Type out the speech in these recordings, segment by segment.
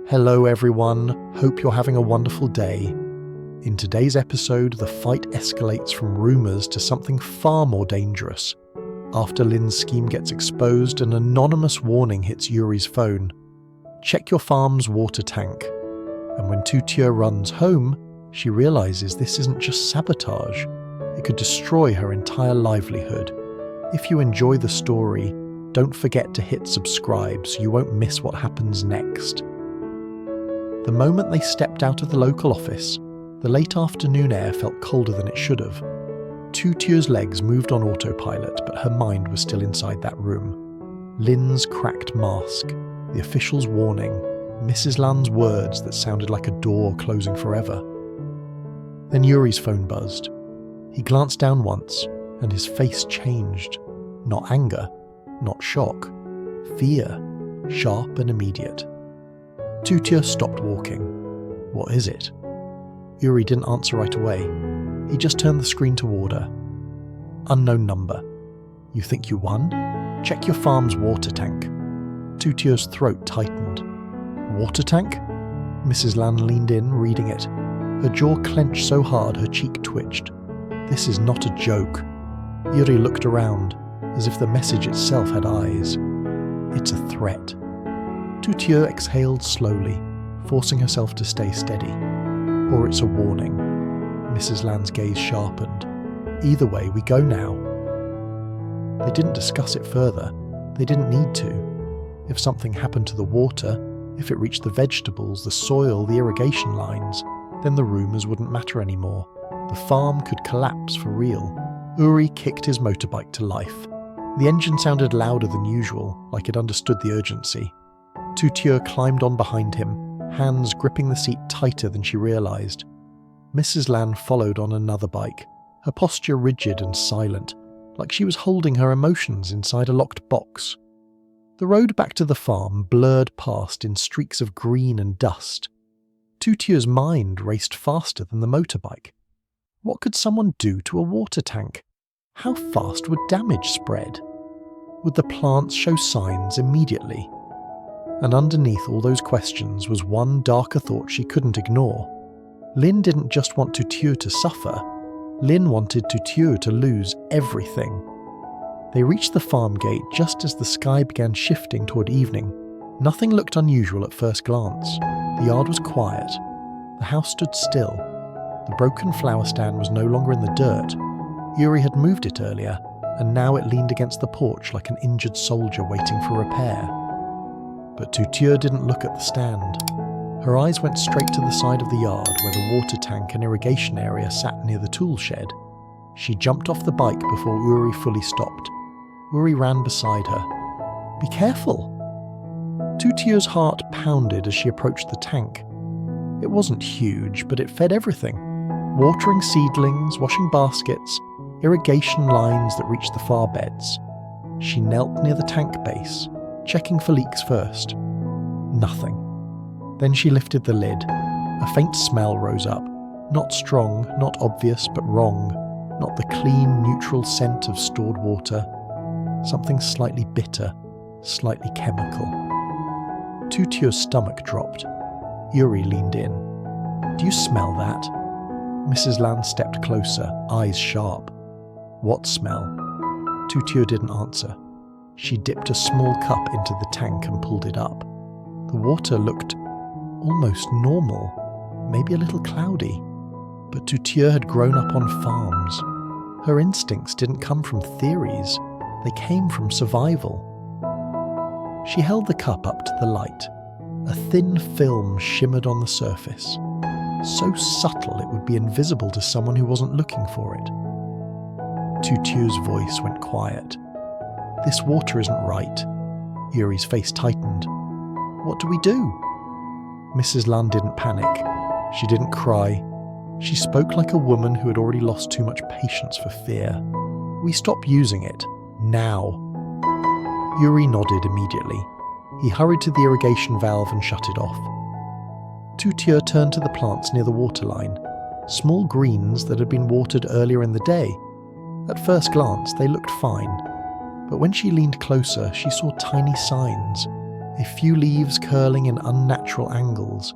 Hello everyone, hope you're having a wonderful day. In today's episode, the fight escalates from rumours to something far more dangerous. After Lin's scheme gets exposed, an anonymous warning hits Yuri's phone. Check your farm's water tank. And when Tu Tieu runs home, she realises this isn't just sabotage. It could destroy her entire livelihood. If you enjoy the story, don't forget to hit subscribe so you won't miss what happens next. The moment they stepped out of the local office, the late afternoon air felt colder than it should have. Tu Tieu's legs moved on autopilot, but her mind was still inside that room. Lin's cracked mask, the official's warning, Mrs. Lan's words that sounded like a door closing forever. Then Yuri's phone buzzed. He glanced down once, and his face changed. Not anger, not shock. Fear, sharp and immediate. Tu Tieu stopped walking. What is it? Yuri didn't answer right away. He just turned the screen toward her. Unknown number. You think you won? Check your farm's water tank. Tu Tieu's throat tightened. Water tank? Mrs. Lan leaned in, reading it. Her jaw clenched so hard her cheek twitched. This is not a joke. Yuri looked around, as if the message itself had eyes. It's a threat. Tu Tieu exhaled slowly, forcing herself to stay steady. Or it's a warning. Mrs. Lan's gaze sharpened. Either way, we go now. They didn't discuss it further. They didn't need to. If something happened to the water, if it reached the vegetables, the soil, the irrigation lines, then the rumours wouldn't matter anymore. The farm could collapse for real. Yuri kicked his motorbike to life. The engine sounded louder than usual, like it understood the urgency. Tu Tieu climbed on behind him, hands gripping the seat tighter than she realised. Mrs. Lan followed on another bike, her posture rigid and silent, like she was holding her emotions inside a locked box. The road back to the farm blurred past in streaks of green and dust. Tu Tieu's mind raced faster than the motorbike. What could someone do to a water tank? How fast would damage spread? Would the plants show signs immediately? And underneath all those questions was one darker thought she couldn't ignore. Lin didn't just want Tu Tieu to suffer. Lin wanted Tu Tieu to lose everything. They reached the farm gate just as the sky began shifting toward evening. Nothing looked unusual at first glance. The yard was quiet. The house stood still. The broken flower stand was no longer in the dirt. Yuri had moved it earlier, and now it leaned against the porch like an injured soldier waiting for repair. But Tu Tieu didn't look at the stand. Her eyes went straight to the side of the yard where the water tank and irrigation area sat near the tool shed. She jumped off the bike before Yuri fully stopped. Yuri ran beside her. Be careful! Tu Tieu's heart pounded as she approached the tank. It wasn't huge, but it fed everything. Watering seedlings, washing baskets, irrigation lines that reached the far beds. She knelt near the tank base, checking for leaks first. Nothing. Then she lifted the lid. A faint smell rose up. Not strong, not obvious, but wrong. Not the clean, neutral scent of stored water. Something slightly bitter, slightly chemical. Tu Tieu's stomach dropped. Yuri leaned in. Do you smell that? Mrs. Lan stepped closer, eyes sharp. What smell? Tu Tieu didn't answer. She dipped a small cup into the tank and pulled it up. The water looked almost normal, maybe a little cloudy. But Tu Tieu had grown up on farms. Her instincts didn't come from theories, they came from survival. She held the cup up to the light. A thin film shimmered on the surface. So subtle it would be invisible to someone who wasn't looking for it. Tu Tieu's voice went quiet. This water isn't right. Yuri's face tightened. What do we do? Mrs. Lan didn't panic. She didn't cry. She spoke like a woman who had already lost too much patience for fear. We stop using it. Now. Yuri nodded immediately. He hurried to the irrigation valve and shut it off. Tu Tieu turned to the plants near the waterline, small greens that had been watered earlier in the day. At first glance, they looked fine. But when she leaned closer, she saw tiny signs. a few leaves curling in unnatural angles,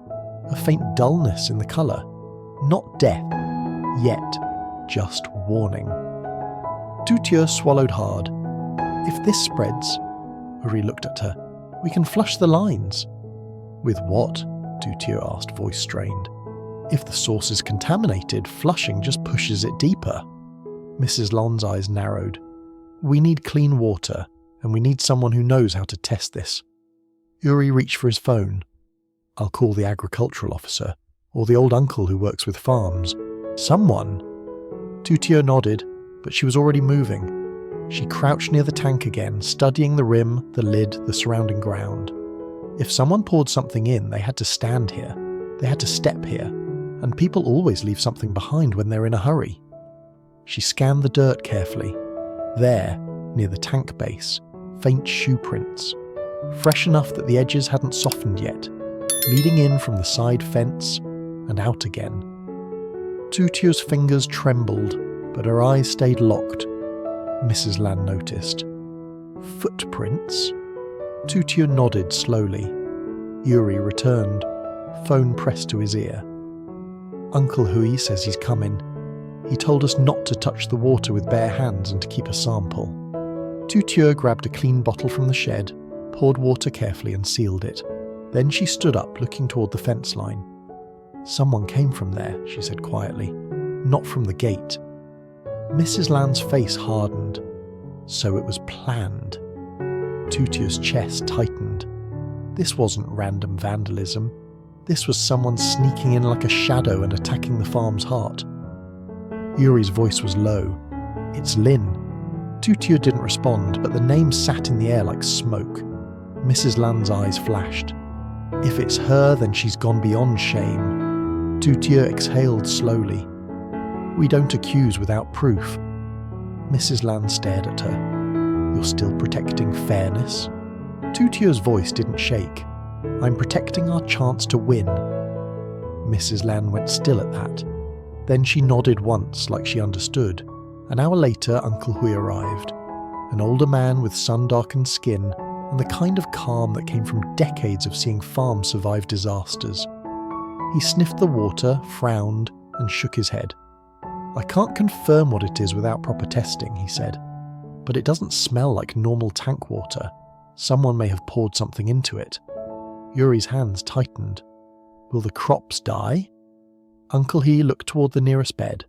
a faint dullness in the colour. Not death, yet just warning. Tu Tieu swallowed hard. If this spreads, Uri looked at her, we can flush the lines. With what? Tu Tieu asked, voice strained. If the source is contaminated, flushing just pushes it deeper. Mrs. Lan's eyes narrowed. We need clean water, and we need someone who knows how to test this. Uri reached for his phone. I'll call the agricultural officer, or the old uncle who works with farms. Someone. Tu Tieu nodded, but she was already moving. She crouched near the tank again, studying the rim, the lid, the surrounding ground. If someone poured something in, they had to stand here. They had to step here, and people always leave something behind when they're in a hurry. She scanned the dirt carefully. There, near the tank base, faint shoe prints. Fresh enough that the edges hadn't softened yet, leading in from the side fence and out again. Tu Tieu's fingers trembled, but her eyes stayed locked. Mrs. Lan noticed. Footprints? Tu Tieu nodded slowly. Uri returned, phone pressed to his ear. Uncle Hui says he's coming. He told us not to touch the water with bare hands and to keep a sample. Tu Tieu grabbed a clean bottle from the shed, poured water carefully and sealed it. Then she stood up, looking toward the fence line. Someone came from there, she said quietly. Not from the gate. Mrs. Lan's face hardened. So it was planned. Tu Tieu's chest tightened. This wasn't random vandalism. This was someone sneaking in like a shadow and attacking the farm's heart. Uri's voice was low. It's Lin. Tu Tieu didn't respond, but the name sat in the air like smoke. Mrs. Lan's eyes flashed. If it's her, then she's gone beyond shame. Tu Tieu exhaled slowly. We don't accuse without proof. Mrs. Lan stared at her. You're still protecting fairness? Tu Tieu's voice didn't shake. I'm protecting our chance to win. Mrs. Lan went still at that. Then she nodded once like she understood. An hour later, Uncle Hui arrived. An older man with sun-darkened skin and the kind of calm that came from decades of seeing farms survive disasters. He sniffed the water, frowned, and shook his head. I can't confirm what it is without proper testing, he said. But it doesn't smell like normal tank water. Someone may have poured something into it. Uri's hands tightened. Will the crops die? Uncle He looked toward the nearest bed.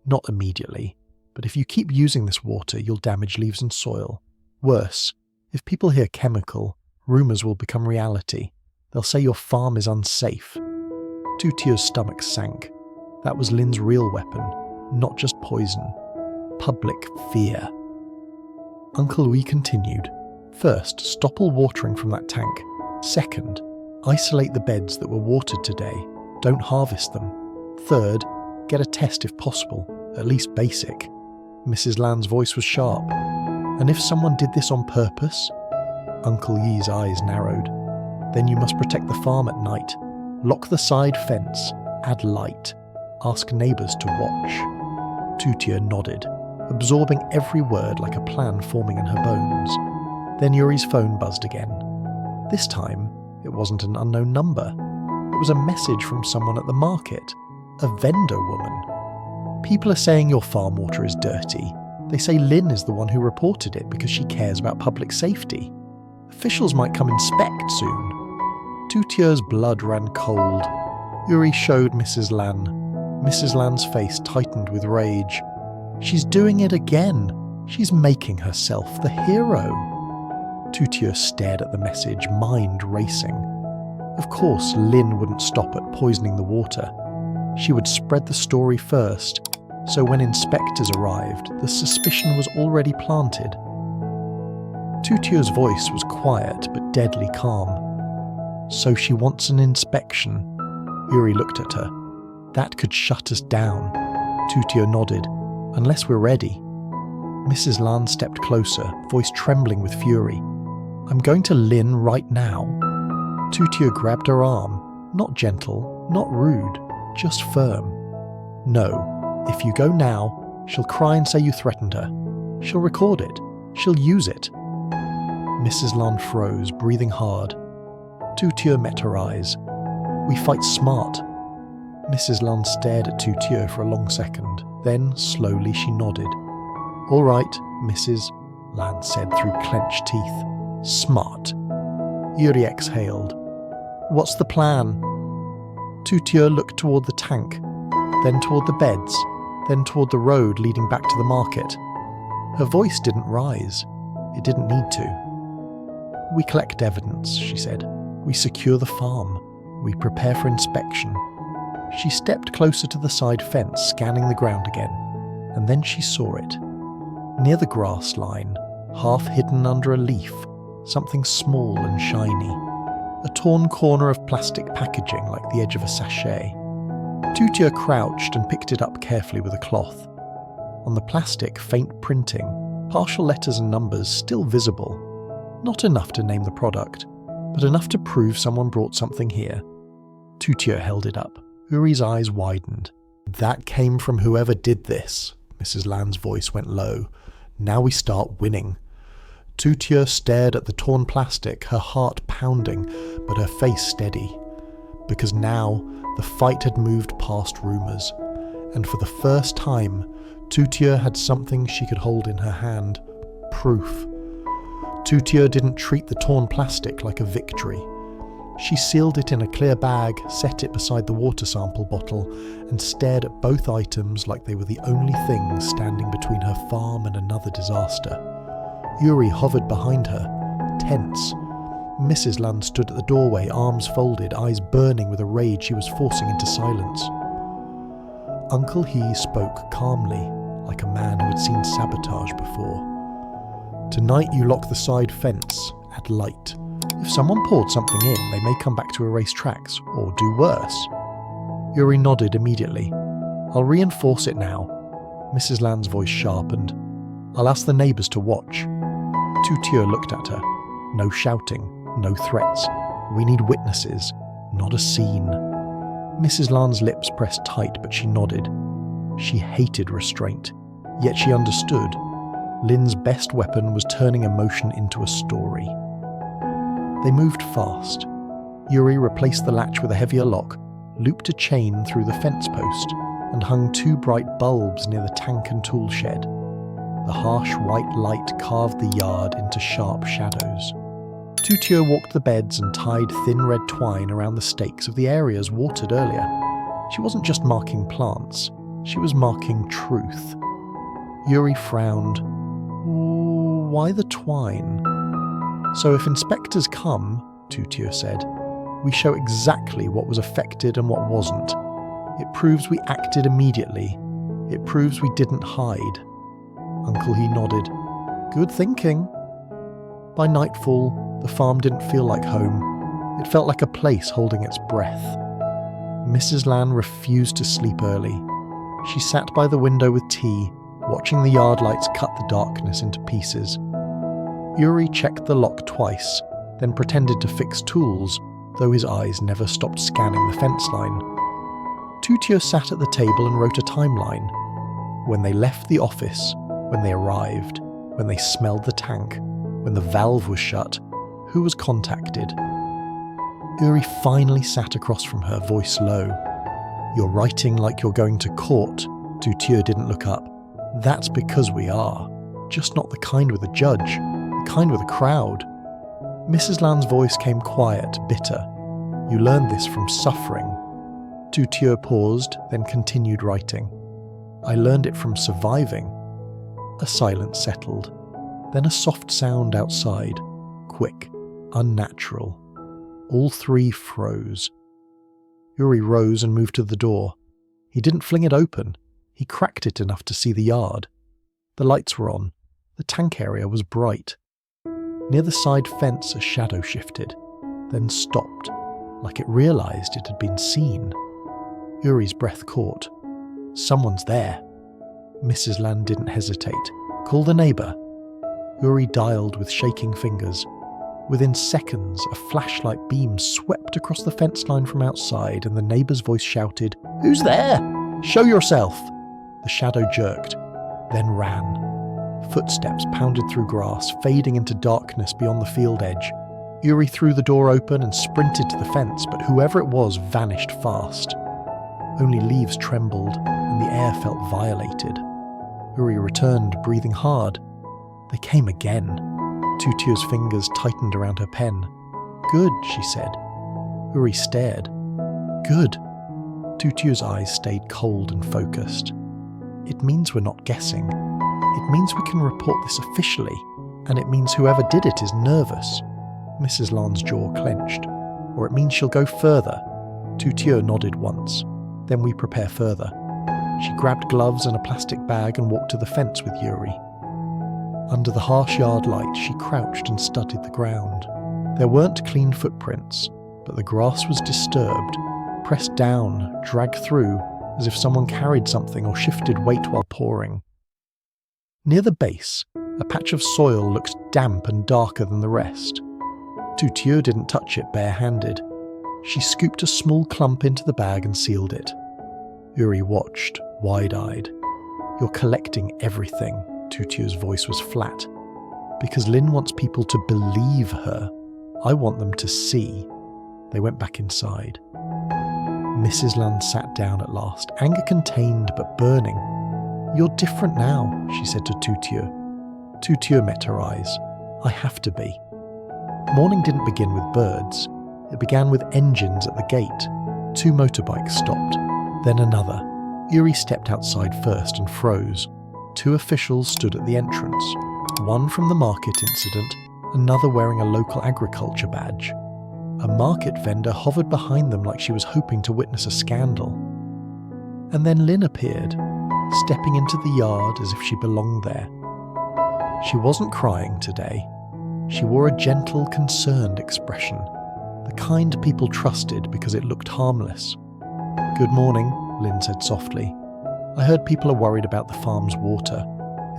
Not immediately, but if you keep using this water, you'll damage leaves and soil. Worse, if people hear chemical, rumours will become reality. They'll say your farm is unsafe. Tu Tieu's stomach sank. That was Lin's real weapon, not just poison. Public fear. Uncle Louis continued. First, stop all watering from that tank. Second, isolate the beds that were watered today. Don't harvest them. Third, get a test if possible, at least basic. Mrs. Lan's voice was sharp. And if someone did this on purpose? Uncle Yi's eyes narrowed. Then you must protect the farm at night. Lock the side fence. Add light. Ask neighbours to watch. Tu Tieu nodded, absorbing every word like a plan forming in her bones. Then Uri's phone buzzed again. This time, it wasn't an unknown number. It was a message from someone at the market. A vendor woman. People are saying your farm water is dirty. They say Lin is the one who reported it because she cares about public safety. Officials might come inspect soon. Tu Tieu's blood ran cold. Uri showed Mrs. Lan. Mrs. Lan's face tightened with rage. She's doing it again. She's making herself the hero. Tu Tieu stared at the message, mind racing. Of course, Lin wouldn't stop at poisoning the water. She would spread the story first, so when inspectors arrived, the suspicion was already planted. Tu Tieu's voice was quiet but deadly calm. So she wants an inspection. Uri looked at her. That could shut us down. Tu Tieu nodded. Unless we're ready. Mrs. Lan stepped closer, voice trembling with fury. I'm going to Lin right now. Tu Tieu grabbed her arm. Not gentle, not rude, just firm. No, if you go now, she'll cry and say you threatened her. She'll record it. She'll use it. Mrs. Lan froze, breathing hard. Tu Tieu met her eyes. "We fight smart." Mrs. Lan stared at Tu Tieu for a long second. Then, slowly, she nodded. "All right, Mrs. Lan said through clenched teeth. "Smart." Yuri exhaled. "What's the plan?" Tu Tieu looked toward the tank, then toward the beds, then toward the road leading back to the market. Her voice didn't rise. It didn't need to. "We collect evidence," she said. "We secure the farm. We prepare for inspection." She stepped closer to the side fence, scanning the ground again, and then she saw it. Near the grass line, half hidden under a leaf, something small and shiny. A torn corner of plastic packaging like the edge of a sachet. Tu Tieu crouched and picked it up carefully with a cloth. On the plastic, faint printing, partial letters and numbers still visible. Not enough to name the product, but enough to prove someone brought something here. Tu Tieu held it up. Yuri's eyes widened. "That came from whoever did this." Mrs. Lan's voice went low. "Now we start winning." Tu Tieu stared at the torn plastic, her heart pounding, but her face steady. Because now, the fight had moved past rumours, and for the first time, Tu Tieu had something she could hold in her hand. Proof. Tu Tieu didn't treat the torn plastic like a victory. She sealed it in a clear bag, set it beside the water sample bottle, and stared at both items like they were the only things standing between her farm and another disaster. Yuri hovered behind her, tense. Mrs. Lan stood at the doorway, arms folded, eyes burning with a rage she was forcing into silence. Uncle He spoke calmly, like a man who had seen sabotage before. "Tonight you lock the side fence, at light. If someone poured something in, they may come back to erase tracks, or do worse." Yuri nodded immediately. "I'll reinforce it now." Mrs. Lan's voice sharpened. "I'll ask the neighbours to watch." Tu Tieu looked at her. No shouting, no threats. "We need witnesses, not a scene." Mrs. Lan's lips pressed tight, but she nodded. She hated restraint, yet she understood. Lin's best weapon was turning emotion into a story. They moved fast. Yuri replaced the latch with a heavier lock, looped a chain through the fence post, and hung 2 bright bulbs near the tank and tool shed. The harsh white light carved the yard into sharp shadows. Tu Tieu walked the beds and tied thin red twine around the stakes of the areas watered earlier. She wasn't just marking plants, she was marking truth. Yuri frowned. "Why the twine?" "So if inspectors come," Tu Tieu said, "we show exactly what was affected and what wasn't. It proves we acted immediately. It proves we didn't hide." Uncle He nodded. "Good thinking." By nightfall, the farm didn't feel like home. It felt like a place holding its breath. Mrs. Lan refused to sleep early. She sat by the window with tea, watching the yard lights cut the darkness into pieces. Yuri checked the lock twice, then pretended to fix tools, though his eyes never stopped scanning the fence line. Tu Tieu sat at the table and wrote a timeline. When they left the office, when they arrived, when they smelled the tank, when the valve was shut, who was contacted. Yuri finally sat across from her, voice low. "You're writing like you're going to court." Tu Tieu didn't look up. "That's because we are. Just not the kind with a judge. The kind with a crowd." Mrs. Lan's voice came quiet, bitter. "You learned this from suffering." Tu Tieu paused, then continued writing. "I learned it from surviving." A silence settled. Then a soft sound outside. Quick, unnatural. All 3 froze. Yuri rose and moved to the door. He didn't fling it open. He cracked it enough to see the yard. The lights were on. The tank area was bright. Near the side fence, a shadow shifted, then stopped, like it realised it had been seen. Yuri's breath caught. Someone's there. Mrs. Lan didn't hesitate. "Call the neighbour." Yuri dialed with shaking fingers. Within seconds, a flashlight beam swept across the fence line from outside, and the neighbour's voice shouted, "Who's there? Show yourself!" The shadow jerked, then ran. Footsteps pounded through grass, fading into darkness beyond the field edge. Yuri threw the door open and sprinted to the fence, but whoever it was vanished fast. Only leaves trembled, and the air felt violated. Yuri returned, breathing hard. They came again. Tu Tieu's fingers tightened around her pen. "Good," she said. Yuri stared. "Good." Tu Tieu's eyes stayed cold and focused. "It means we're not guessing. It means we can report this officially, and it means whoever did it is nervous." Mrs. Lan's jaw clenched. "Or it means she'll go further." Tu Tieu nodded once. "Then we prepare further." She grabbed gloves and a plastic bag and walked to the fence with Yuri. Under the harsh yard light, she crouched and studied the ground. There weren't clean footprints, but the grass was disturbed, pressed down, dragged through, as if someone carried something or shifted weight while pouring. Near the base, a patch of soil looked damp and darker than the rest. Tu Tieu didn't touch it bare-handed. She scooped a small clump into the bag and sealed it. Yuri watched, wide-eyed. "You're collecting everything," Tu Tieu's voice was flat. "Because Lin wants people to believe her. I want them to see." They went back inside. Mrs. Lan sat down at last, anger contained but burning. "You're different now," she said to Tu Tieu. Tu Tieu met her eyes. "I have to be." Morning didn't begin with birds. It began with engines at the gate. 2 motorbikes stopped, then another. Yuri stepped outside first and froze. 2 officials stood at the entrance, one from the market incident, another wearing a local agriculture badge. A market vendor hovered behind them like she was hoping to witness a scandal. And then Lin appeared, stepping into the yard as if she belonged there. She wasn't crying today. She wore a gentle, concerned expression, the kind people trusted because it looked harmless. "Good morning," Lin said softly. "I heard people are worried about the farm's water.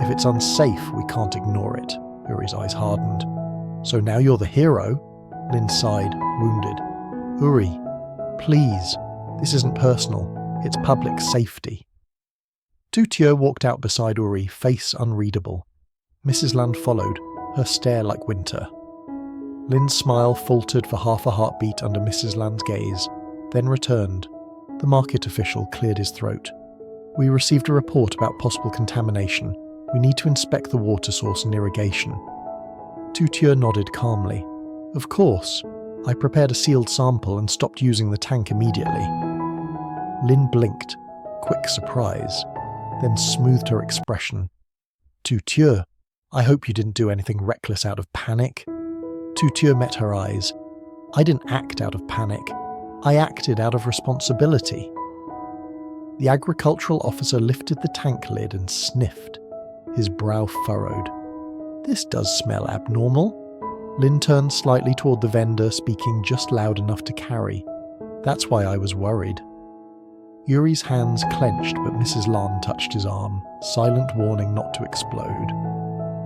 If it's unsafe, we can't ignore it." Yuri's eyes hardened. "So now you're the hero?" Lin sighed, wounded. "Yuri, please, this isn't personal. It's public safety." Tu Tieu walked out beside Yuri, face unreadable. Mrs. Lan followed, her stare like winter. Lin's smile faltered for half a heartbeat under Mrs. Lan's gaze, then returned. The market official cleared his throat. "We received a report about possible contamination. We need to inspect the water source and irrigation." Tu Tieu nodded calmly. "Of course. I prepared a sealed sample and stopped using the tank immediately." Lin blinked, quick surprise, then smoothed her expression. "Tu Tieu, I hope you didn't do anything reckless out of panic." Tu Tieu met her eyes. "I didn't act out of panic. I acted out of responsibility." The agricultural officer lifted the tank lid and sniffed. His brow furrowed. "This does smell abnormal." Lin turned slightly toward the vendor, speaking just loud enough to carry. "That's why I was worried." Yuri's hands clenched, but Mrs. Lan touched his arm, silent warning not to explode.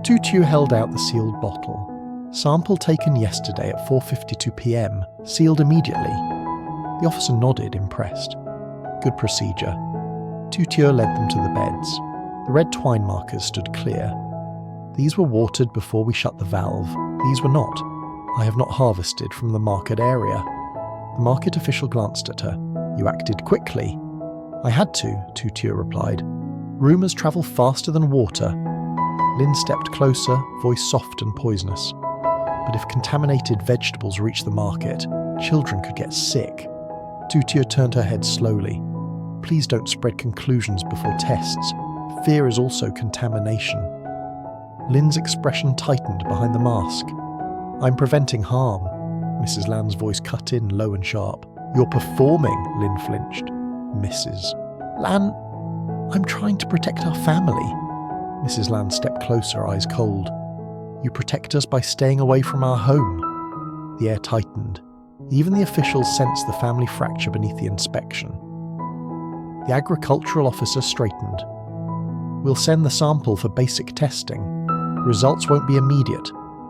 Tu Tieu held out the sealed bottle. "Sample taken yesterday at 4:52 p.m, sealed immediately." The officer nodded, impressed. "Good procedure." Tu Tieu led them to the beds. The red twine markers stood clear. "These were watered before we shut the valve. These were not. I have not harvested from the market area." The market official glanced at her. "You acted quickly." "I had to," Tu Tieu replied. "Rumours travel faster than water." Lin stepped closer, voice soft and poisonous. "But if contaminated vegetables reach the market, children could get sick." Tu Tieu turned her head slowly. "Please don't spread conclusions before tests. Fear is also contamination." Lin's expression tightened behind the mask. "I'm preventing harm." Mrs. Lan's voice cut in, low and sharp. "You're performing," Lin flinched. "Mrs. Lan, I'm trying to protect our family." Mrs. Lan stepped closer, eyes cold. "You protect us by staying away from our home." The air tightened. Even the officials sensed the family fracture beneath the inspection. The agricultural officer straightened. "We'll send the sample for basic testing. Results won't be immediate.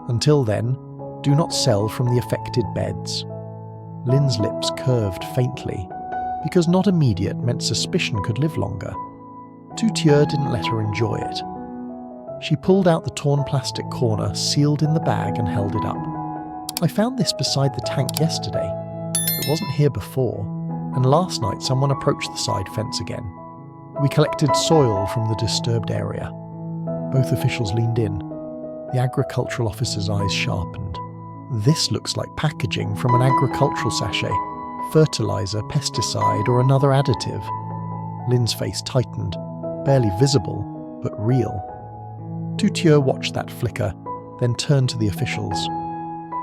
Until then, do not sell from the affected beds." Lin's lips curved faintly, because not immediate meant suspicion could live longer. Tu Tieu didn't let her enjoy it. She pulled out the torn plastic corner, sealed in the bag, and held it up. I found this beside the tank yesterday. It wasn't here before, and last night someone approached the side fence again. We collected soil from the disturbed area. Both officials leaned in. The agricultural officer's eyes sharpened. This looks like packaging from an agricultural sachet, fertilizer, pesticide, or another additive. Lin's face tightened, barely visible, but real. Tu Tieu watched that flicker, then turned to the officials.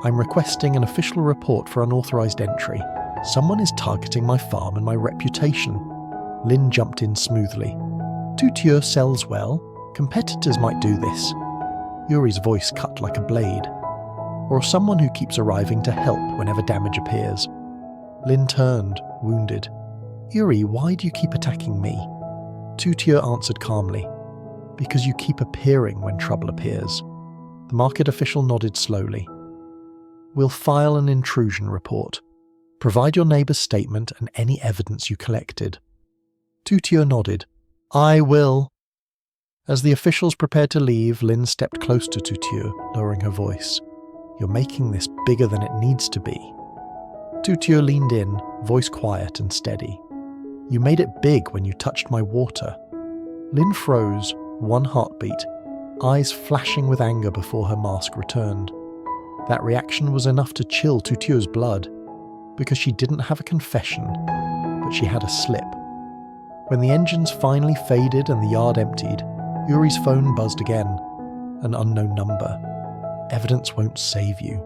I'm requesting an official report for unauthorized entry. Someone is targeting my farm and my reputation. Lin jumped in smoothly. Tu Tieu sells well. Competitors might do this. Yuri's voice cut like a blade. Or someone who keeps arriving to help whenever damage appears. Lin turned, wounded. Yuri, why do you keep attacking me? Tu Tieu answered calmly. Because you keep appearing when trouble appears. The market official nodded slowly. We'll file an intrusion report. Provide your neighbour's statement and any evidence you collected. Tu Tieu nodded. I will. As the officials prepared to leave, Lin stepped close to Tu Tieu, lowering her voice. You're making this bigger than it needs to be. Tu Tieu leaned in, voice quiet and steady. You made it big when you touched my water. Lin froze, one heartbeat, eyes flashing with anger before her mask returned. That reaction was enough to chill Tu Tieu's blood, because she didn't have a confession, but she had a slip. When the engines finally faded and the yard emptied, Yuri's phone buzzed again. An unknown number. Evidence won't save you.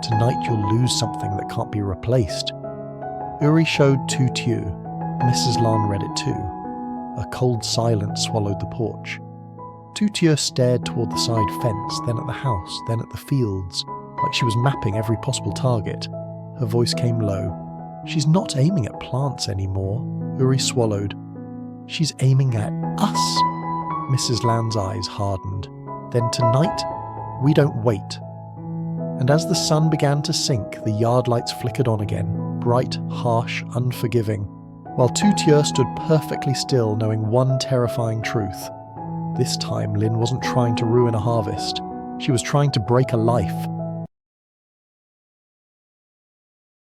Tonight you'll lose something that can't be replaced. Yuri showed Tu Tieu. Mrs. Lan read it too. A cold silence swallowed the porch. Tu Tieu stared toward the side fence, then at the house, then at the fields, like she was mapping every possible target. Her voice came low. She's not aiming at plants anymore. Yuri swallowed. She's aiming at us. Mrs. Lan's eyes hardened. Then tonight, we don't wait. And as the sun began to sink, the yard lights flickered on again, bright, harsh, unforgiving, while Tu Tieu stood perfectly still, knowing one terrifying truth. This time, Lin wasn't trying to ruin a harvest. She was trying to break a life.